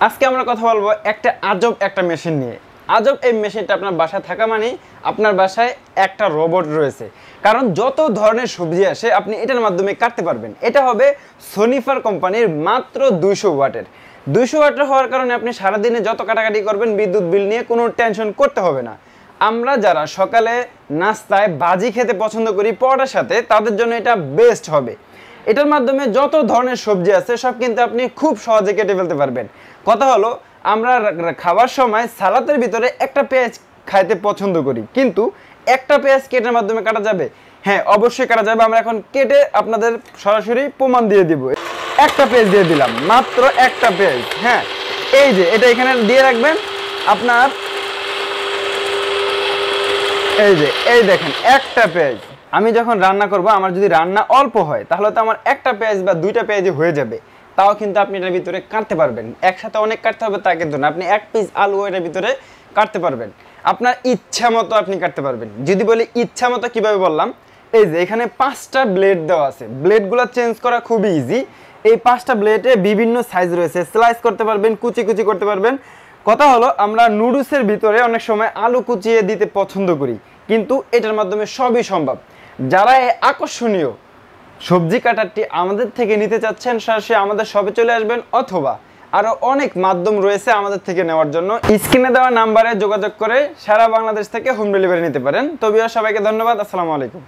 আজকে আমরা কথা বলবো একটা আজব একটা মেশিন নিয়ে। আজব এই মেশিনটা আপনার বাসায় থাকা মানেই আপনার বাসায় একটা রোবট রয়েছে, কারণ যত ধরনের সবজি আসে আপনি এটার মাধ্যমে কাটতে পারবেন। এটা হবে সোনিফার কোম্পানির মাত্র 200 ওয়াটের। 200 ওয়াটের হওয়ার কারণে আপনি সারাদিনে যত কাটাকাটি করবেন বিদ্যুৎ বিল নিয়ে কোনো টেনশন করতে হবে না। আমরা যারা সকালে নাস্তায় বাজি খেতে পছন্দ করি পরোটার সাথে, তাদের জন্য এটা বেস্ট হবে। এটার মাধ্যমে যত ধরনের সবজি আছে সব কিন্তু আপনি খুব সহজে কেটে ফেলতে পারবেন। কথা হলো, আমরা খাবার সময় সালাদের ভিতরে একটা পেঁয়াজ খাইতে পছন্দ করি, কিন্তু একটা পেঁয়াজ কেটের মাধ্যমে কাটা যাবে? হ্যাঁ, অবশ্যই কাটা যাবে। আমরা এখন কেটে আপনাদের সরাসরি প্রমাণ দিয়ে দিব। একটা পেঁয়াজ দিয়ে দিলাম, মাত্র একটা পেঁয়াজ। হ্যাঁ, এই যে এটা এখানে দিয়ে রাখবেন আপনার। এই দেখেন একটা পেঁয়াজ। আমি যখন রান্না করব, আমার যদি রান্না অল্প হয় তাহলে তো আমার একটা পেঁয়াজ বা দুইটা পেঁয়াজই হয়ে যাবে। তাও কিন্তু আপনি এটার ভিতরে কাটতে পারবেন। একসাথে অনেক কাটতে হবে তা কিন্তু না, আপনি এক পিস আলু এটার ভিতরে কাটতে পারবেন। আপনার ইচ্ছা মতো আপনি কাটতে পারবেন। যদি বলি ইচ্ছা মতো কীভাবে বললাম, এই যে এখানে 5টা ব্লেড দেওয়া আছে। ব্লেডগুলো চেঞ্জ করা খুবই ইজি। এই 5টা ব্লেডে বিভিন্ন সাইজ রয়েছে, স্লাইস করতে পারবেন, কুচি কুচি করতে পারবেন। কথা হলো, আমরা নুডলসের ভিতরে অনেক সময় আলু কুচিয়ে দিতে পছন্দ করি, কিন্তু এটার মাধ্যমে সবই সম্ভব। যারা এই আকর্ষণীয় সবজি কাটারটি আমাদের থেকে নিতে চাচ্ছেন, সরাসরি আমাদের শপে চলে আসবেন, অথবা আরও অনেক মাধ্যম রয়েছে আমাদের থেকে নেওয়ার জন্য। স্ক্রিনে দেওয়া নাম্বারে যোগাযোগ করে সারা বাংলাদেশ থেকে হোম ডেলিভারি নিতে পারেন। তবে সবাইকে ধন্যবাদ। আসসালামু আলাইকুম।